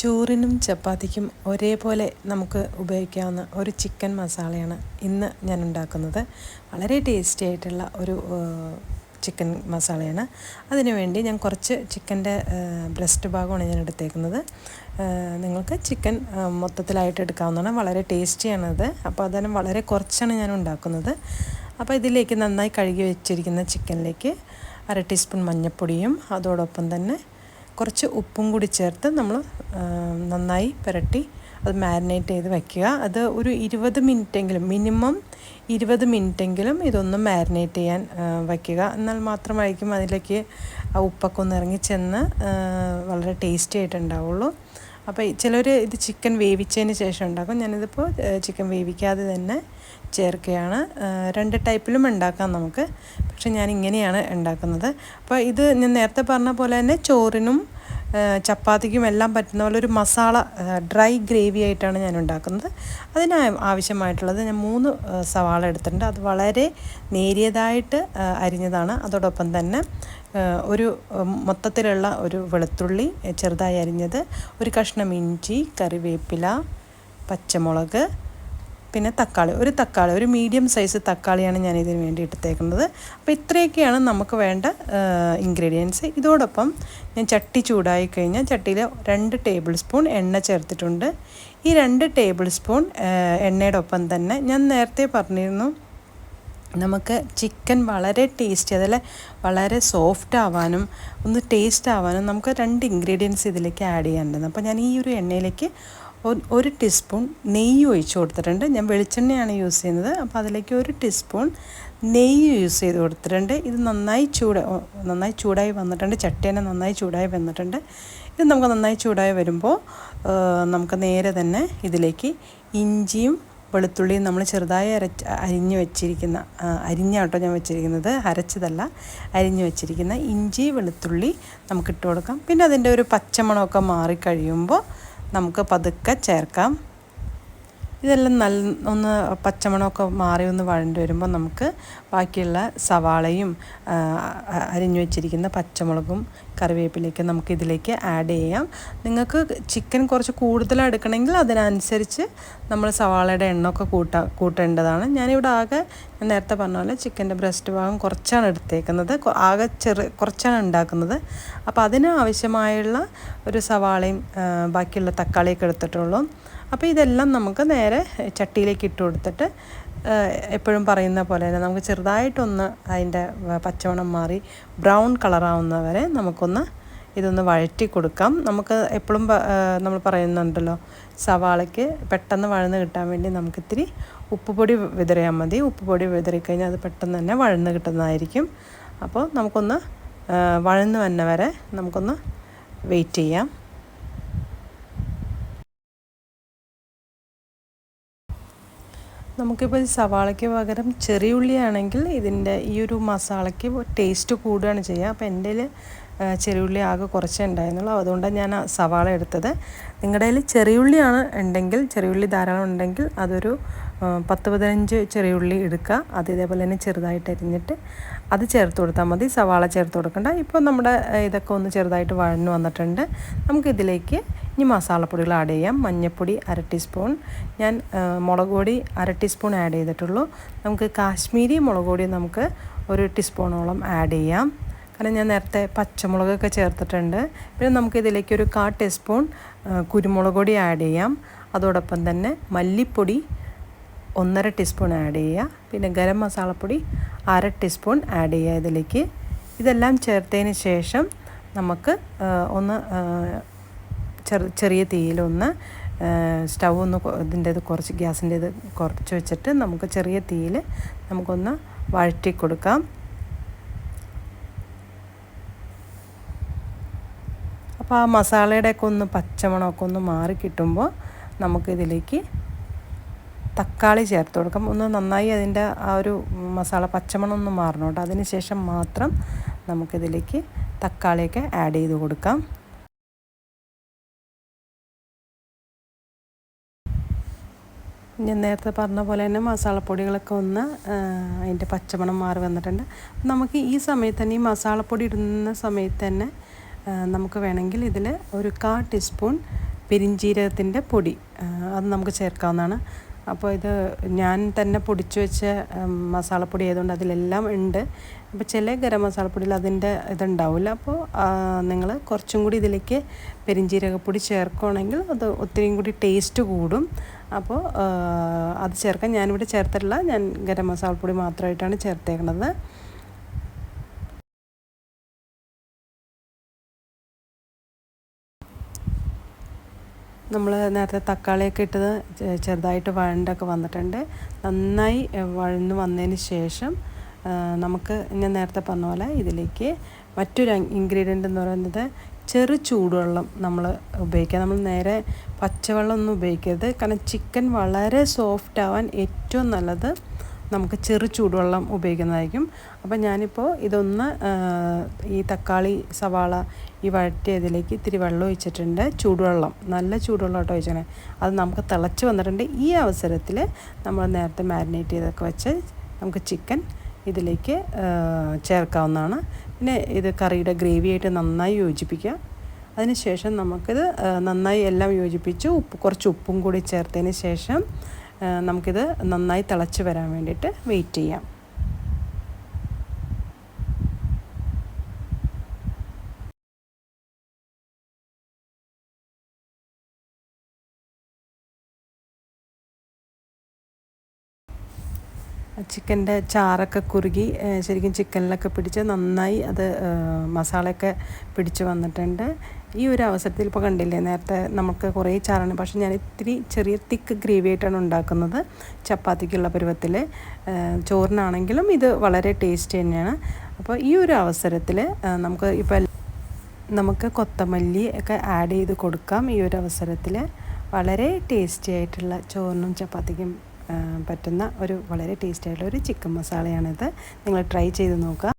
ചോറിനും ചപ്പാത്തിക്കും ഒരേപോലെ നമുക്ക് ഉപയോഗിക്കാവുന്ന ഒരു ചിക്കൻ മസാലയാണ് ഇന്ന് ഞാൻ ഉണ്ടാക്കുന്നത്. വളരെ ടേസ്റ്റി ആയിട്ടുള്ള ഒരു ചിക്കൻ മസാലയാണ്. അതിനുവേണ്ടി ഞാൻ കുറച്ച് ചിക്കൻ്റെ ബ്രസ്റ്റ് ഭാഗമാണ് ഞാൻ എടുത്തേക്കുന്നത്. നിങ്ങൾക്ക് ചിക്കൻ മൊത്തത്തിലായിട്ട് എടുക്കാവുന്നതാണ്. വളരെ ടേസ്റ്റിയാണത്. അപ്പോൾ അതിന് വളരെ കുറച്ചാണ് ഞാൻ ഉണ്ടാക്കുന്നത്. അപ്പോൾ ഇതിലേക്ക് നന്നായി കഴുകി വെച്ചിരിക്കുന്ന ചിക്കനിലേക്ക് 1/2 ടീസ്പൂൺ മഞ്ഞൾപ്പൊടിയും അതോടൊപ്പം തന്നെ കുറച്ച് ഉപ്പും കൂടി ചേർത്ത് നമ്മൾ നന്നായി പുരട്ടി അത് മാരിനേറ്റ് ചെയ്ത് വയ്ക്കുക. അത് ഒരു 20 മിനിറ്റെങ്കിലും, മിനിമം 20 മിനിറ്റെങ്കിലും ഇതൊന്ന് മാരിനേറ്റ് ചെയ്യാൻ വയ്ക്കുക. എന്നാൽ മാത്രമായിരിക്കും അതിലേക്ക് ആ ഉപ്പൊക്കെ ഒന്ന് ഇറങ്ങിച്ചെന്ന് വളരെ ടേസ്റ്റി ആയിട്ടുണ്ടാവുള്ളൂ. അപ്പോൾ ചിലർ ഇത് ചിക്കൻ വേവിച്ചതിന് ശേഷം ഉണ്ടാക്കും. ഞാനിതിപ്പോൾ ചിക്കൻ വേവിക്കാതെ തന്നെ ചേർക്കുകയാണ്. 2 ടൈപ്പിലും ഉണ്ടാക്കാം നമുക്ക്, പക്ഷെ ഞാൻ ഇങ്ങനെയാണ് ഉണ്ടാക്കുന്നത്. അപ്പോൾ ഇത് ഞാൻ നേരത്തെ പറഞ്ഞ പോലെ തന്നെ ചോറിനും ചപ്പാത്തിക്കും എല്ലാം പറ്റുന്ന പോലെ ഒരു മസാല ഡ്രൈ ഗ്രേവി ആയിട്ടാണ് ഞാൻ ഉണ്ടാക്കുന്നത്. അതിന് ആവശ്യമായിട്ടുള്ളത് ഞാൻ 3 സവാള എടുത്തിട്ടുണ്ട്. അത് വളരെ നേരിയതായിട്ട് അരിഞ്ഞതാണ്. അതോടൊപ്പം തന്നെ ഒരു മൊത്തത്തിലുള്ള ഒരു വെളുത്തുള്ളി ചെറുതായി അരിഞ്ഞത്, ഒരു കഷ്ണം ഇഞ്ചി, കറിവേപ്പില, പച്ചമുളക്, പിന്നെ തക്കാളി ഒരു മീഡിയം സൈസ് തക്കാളിയാണ് ഞാൻ ഇതിന് വേണ്ടി എടുത്തേക്കുന്നത്. അപ്പോൾ ഇത്രയൊക്കെയാണ് നമുക്ക് വേണ്ട ഇൻഗ്രീഡിയൻസ്. ഇതോടൊപ്പം ഞാൻ ചട്ടി ചൂടായി കഴിഞ്ഞാൽ ചട്ടിയിൽ 2 ടേബിൾ സ്പൂൺ എണ്ണ ചേർത്തിട്ടുണ്ട്. ഈ 2 ടേബിൾ സ്പൂൺ എണ്ണയുടെ ഒപ്പം തന്നെ ഞാൻ നേരത്തെ പറഞ്ഞിരുന്നു, നമുക്ക് ചിക്കൻ വളരെ ടേസ്റ്റി, അതല്ല വളരെ സോഫ്റ്റ് ആവാനും ഒന്ന് ടേസ്റ്റ് ആവാനും നമുക്ക് 2 ഇൻഗ്രീഡിയൻസ് ഇതിലേക്ക് ആഡ് ചെയ്യാനുണ്ട്. അപ്പോൾ ഞാൻ ഈ ഒരു എണ്ണയിലേക്ക് 1 ടീസ്പൂൺ നെയ്യ് ഒഴിച്ച് കൊടുത്തിട്ടുണ്ട്. ഞാൻ വെളിച്ചെണ്ണയാണ് യൂസ് ചെയ്യുന്നത്. അപ്പോൾ അതിലേക്ക് 1 ടീസ്പൂൺ നെയ്യ് യൂസ് ചെയ്ത് കൊടുത്തിട്ടുണ്ട്. ഇത് നന്നായി ചൂടായി വന്നിട്ടുണ്ട്. ചട്ടി തന്നെ നന്നായി ചൂടായി വന്നിട്ടുണ്ട്. ഇത് നമുക്ക് നന്നായി ചൂടായി വരുമ്പോൾ നമുക്ക് നേരെ തന്നെ ഇതിലേക്ക് ഇഞ്ചിയും വെളുത്തുള്ളിയും നമ്മൾ ചെറുതായി അരിഞ്ഞ് വെച്ചിരിക്കുന്ന, അരിഞ്ഞാട്ടോ ഞാൻ വെച്ചിരിക്കുന്നത്, അരച്ചതല്ല, അരിഞ്ഞ് വെച്ചിരിക്കുന്ന ഇഞ്ചി വെളുത്തുള്ളി നമുക്ക് ഇട്ട് കൊടുക്കാം. പിന്നെ അതിൻ്റെ ഒരു പച്ചമണമൊക്കെ മാറിക്കഴിയുമ്പോൾ നമുക്ക് പതുക്കെ ചേർക്കാം. ഇതെല്ലാം ഒന്ന് പച്ചമണമൊക്കെ മാറി ഒന്ന് വഴണ്ട് വരുമ്പോൾ നമുക്ക് ബാക്കിയുള്ള സവാളയും അരിഞ്ഞു വെച്ചിരിക്കുന്ന പച്ചമുളകും കറിവേപ്പിലേക്ക് നമുക്ക് ഇതിലേക്ക് ആഡ് ചെയ്യാം. നിങ്ങൾക്ക് ചിക്കൻ കുറച്ച് കൂടുതൽ എടുക്കണമെങ്കിൽ അതിനനുസരിച്ച് നമ്മൾ സവാളയുടെ എണ്ണമൊക്കെ കൂട്ടേണ്ടതാണ്. ഞാനിവിടെ ആകെ ഞാൻ നേരത്തെ പറഞ്ഞ പോലെ ചിക്കൻ്റെ ബ്രസ്റ്റ് ഭാഗം കുറച്ചാണ് എടുത്തേക്കുന്നത്, ആകെ കുറച്ചാണ് ഉണ്ടാക്കുന്നത്. അപ്പോൾ അതിന് ആവശ്യമായുള്ള ഒരു സവാളയും ബാക്കിയുള്ള തക്കാളിയൊക്കെ എടുത്തിട്ടുള്ളൂ. അപ്പോൾ ഇതെല്ലാം നമുക്ക് നേരെ ചട്ടിയിലേക്ക് ഇട്ട് കൊടുത്തിട്ട് എപ്പോഴും പറയുന്ന പോലെ തന്നെ നമുക്ക് ചെറുതായിട്ടൊന്ന് അതിൻ്റെ പച്ചമണം മാറി ബ്രൗൺ കളറാവുന്ന വരെ നമുക്കൊന്ന് ഇതൊന്ന് വഴറ്റി കൊടുക്കാം. നമുക്ക് എപ്പോഴും നമ്മൾ പറയുന്നുണ്ടല്ലോ, സവാളയ്ക്ക് പെട്ടെന്ന് വഴന്ന് കിട്ടാൻ വേണ്ടി നമുക്കിത്തിരി ഉപ്പുപൊടി വിതറിയാൽ മതി. ഉപ്പുപൊടി വിതറിക്കഴിഞ്ഞാൽ അത് പെട്ടെന്ന് തന്നെ വഴന്ന് കിട്ടുന്നതായിരിക്കും. അപ്പോൾ നമുക്കൊന്ന് വഴന്ന് വന്ന വരെ നമുക്കൊന്ന് വെയിറ്റ് ചെയ്യാം. നമുക്കിപ്പോൾ സവാളയ്ക്ക് പകരം ചെറിയ ഉള്ളിയാണെങ്കിൽ ഇതിൻ്റെ ഈ ഒരു മസാലയ്ക്ക് ടേസ്റ്റ് കൂടുകയാണ് ചെയ്യുക. അപ്പോൾ എൻ്റെ കയ്യിൽ ചെറിയ ഉള്ളി ആകെ കുറച്ചേ ഉണ്ടായിരുന്നുള്ളൂ, അതുകൊണ്ടാണ് ഞാൻ സവാള എടുത്തത്. നിങ്ങളുടെ കയ്യിൽ ചെറിയ ഉള്ളിയാണ് ഉണ്ടെങ്കിൽ, ചെറിയ ഉള്ളി ധാരാളം ഉണ്ടെങ്കിൽ അതൊരു 10-15 ചെറിയ ഉള്ളി എടുക്കുക. അത് ഇതേപോലെ തന്നെ ചെറുതായിട്ട് അരിഞ്ഞിട്ട് അത് ചേർത്ത് കൊടുത്താൽ മതി, സവാള ചേർത്ത് കൊടുക്കണ്ട. ഇപ്പോൾ നമ്മുടെ ഇതൊക്കെ ഒന്ന് ചെറുതായിട്ട് വഴന്ന് വന്നിട്ടുണ്ട്. നമുക്കിതിലേക്ക് ഇനി മസാലപ്പൊടികൾ ആഡ് ചെയ്യാം. മഞ്ഞൾപ്പൊടി 1/2 ടീസ്പൂൺ, ഞാൻ മുളക് പൊടി 1/2 ടീസ്പൂൺ ആഡ് ചെയ്തിട്ടുള്ളൂ. നമുക്ക് കാശ്മീരി മുളക് പൊടി നമുക്ക് 1 ടീസ്പൂണോളം ആഡ് ചെയ്യാം, കാരണം ഞാൻ നേരത്തെ പച്ചമുളകൊക്കെ ചേർത്തിട്ടുണ്ട്. പിന്നെ നമുക്കിതിലേക്ക് ഒരു 1/4 ടീസ്പൂൺ കുരുമുളക് പൊടി ആഡ് ചെയ്യാം. അതോടൊപ്പം തന്നെ മല്ലിപ്പൊടി 1/2 ടീസ്പൂൺ ആഡ് ചെയ്യുക. പിന്നെ ഗരം മസാലപ്പൊടി 1/2 ടീസ്പൂൺ ആഡ് ചെയ്യുക ഇതിലേക്ക്. ഇതെല്ലാം ചേർത്തതിന് ശേഷം നമുക്ക് ഒന്ന് ചെറിയ തീയിലൊന്ന് സ്റ്റൗ ഒന്ന് കുറച്ച് ഗ്യാസിൻ്റെ ഇത് കുറച്ച് വെച്ചിട്ട് നമുക്ക് ചെറിയ തീയിൽ നമുക്കൊന്ന് വഴറ്റി കൊടുക്കാം. അപ്പോൾ ആ മസാലയുടെയൊക്കെ ഒന്ന് പച്ചമണമൊക്കെ ഒന്ന് മാറി കിട്ടുമ്പോൾ നമുക്കിതിലേക്ക് തക്കാളി ചേർത്ത് കൊടുക്കാം. ഒന്ന് നന്നായി അതിൻ്റെ ആ ഒരു മസാല പച്ചമണം ഒന്ന് മാറണം കേട്ടോ. അതിന് ശേഷം മാത്രം നമുക്കിതിലേക്ക് തക്കാളിയൊക്കെ ആഡ് ചെയ്ത് കൊടുക്കാം. ഞാൻ നേരത്തെ പറഞ്ഞ പോലെ തന്നെ മസാലപ്പൊടികളൊക്കെ ഒന്ന് അതിൻ്റെ പച്ചമണം മാറി വന്നിട്ടുണ്ട്. നമുക്ക് ഈ സമയത്ത് തന്നെ, ഈ മസാലപ്പൊടി ഇടുന്ന സമയത്ത് തന്നെ നമുക്ക് വേണമെങ്കിൽ ഇതിൽ ഒരു 1/4 ടീസ്പൂൺ പെരിഞ്ജീരകത്തിൻ്റെ പൊടി, അത് നമുക്ക് ചേർക്കാവുന്നതാണ്. അപ്പോൾ ഇത് ഞാൻ തന്നെ പൊടിച്ചു വെച്ച മസാലപ്പൊടി ആയതുകൊണ്ട് അതിലെല്ലാം ഉണ്ട്. അപ്പോൾ ചില ഗരം മസാലപ്പൊടിയിൽ അതിൻ്റെ ഇതുണ്ടാവില്ല. അപ്പോൾ നിങ്ങൾ കുറച്ചും കൂടി ഇതിലേക്ക് പെരിഞ്ജീരകപ്പൊടി ചേർക്കുകയാണെങ്കിൽ അത് ഒത്തിരിയും കൂടി ടേസ്റ്റ് കൂടും. അപ്പോൾ അത് ചേർക്കാൻ ഞാനിവിടെ ചേർത്തിട്ടില്ല, ഞാൻ ഗരം മസാലപ്പൊടി മാത്രമായിട്ടാണ് ചേർത്തേക്കുന്നത്. നമ്മൾ നേരത്തെ തക്കാളിയൊക്കെ ഇട്ടത് ചെറുതായിട്ട് വഴണ്ടൊക്കെ വന്നിട്ടുണ്ട്. നന്നായി വഴന്ന് വന്നതിന് ശേഷം നമുക്ക് ഞാൻ നേരത്തെ പറഞ്ഞ പോലെ ഇതിലേക്ക് മറ്റൊരു ഇൻഗ്രീഡിയൻ്റ് എന്ന് പറയുന്നത് ചെറു ചൂടുവെള്ളം നമ്മൾ ഉപയോഗിക്കുക. നമ്മൾ നേരെ പച്ചവെള്ളം ഒന്നും ഉപയോഗിക്കരുത്. കാരണം ചിക്കൻ വളരെ സോഫ്റ്റ് ആവാൻ ഏറ്റവും നല്ലത് നമുക്ക് ചെറു ചൂടുവെള്ളം ഉപയോഗിക്കുന്നതായിരിക്കും. അപ്പോൾ ഞാനിപ്പോൾ ഇതൊന്ന് ഈ തക്കാളി സവാള ഈ വഴറ്റിയതിലേക്ക് ഇത്തിരി വെള്ളം ഒഴിച്ചിട്ടുണ്ട്. ചൂടുവെള്ളം, നല്ല ചൂടുവെള്ളം കേട്ടോ ഒഴിച്ചേ. അത് നമുക്ക് തിളച്ച് വന്നിട്ടുണ്ട്. ഈ അവസരത്തിൽ നമ്മൾ നേരത്തെ മാരിനേറ്റ് ചെയ്തൊക്കെ വെച്ച് നമുക്ക് ചിക്കൻ ഇതിലേക്ക് ചേർക്കാവുന്നതാണ്. പിന്നെ ഇത് കറിയുടെ ഗ്രേവിയായിട്ട് നന്നായി യോജിപ്പിക്കുക. അതിനുശേഷം നമുക്കിത് നന്നായി എല്ലാം യോജിപ്പിച്ച് കുറച്ച് ഉപ്പും കൂടി ചേർത്തതിന് ശേഷം നമുക്കിത് നന്നായി തിളച്ച് വരാൻ വേണ്ടിയിട്ട് വെയിറ്റ് ചെയ്യാം. ചിക്കൻ്റെ ചാറൊക്കെ കുറുകി ശരിക്കും ചിക്കനിലൊക്കെ പിടിച്ച് നന്നായി അത് മസാലയൊക്കെ പിടിച്ച് വന്നിട്ടുണ്ട്. ഈ ഒരു അവസരത്തിൽ ഇപ്പോൾ കണ്ടില്ലേ, നേരത്തെ നമുക്ക് കുറേ ചാറാണ്, പക്ഷേ ഞാൻ ഇത്തിരി ചെറിയ തിക്ക് ഗ്രേവി ആയിട്ടാണ് ഉണ്ടാക്കുന്നത്. ചപ്പാത്തിക്കുള്ള പരുവത്തിൽ, ചോറിനാണെങ്കിലും ഇത് വളരെ ടേസ്റ്റ് തന്നെയാണ്. അപ്പോൾ ഈ ഒരു അവസരത്തിൽ നമുക്ക് കൊത്തമല്ലി ഒക്കെ ആഡ് ചെയ്ത് കൊടുക്കാം. ഈ ഒരു അവസരത്തിൽ വളരെ ടേസ്റ്റി ആയിട്ടുള്ള ചോറിനും ചപ്പാത്തിക്കും പറ്റുന്ന ഒരു വളരെ ടേസ്റ്റി ആയിട്ടുള്ള ഒരു ചിക്കൻ മസാലയാണിത്. നിങ്ങൾ ട്രൈ ചെയ്ത് നോക്കുക.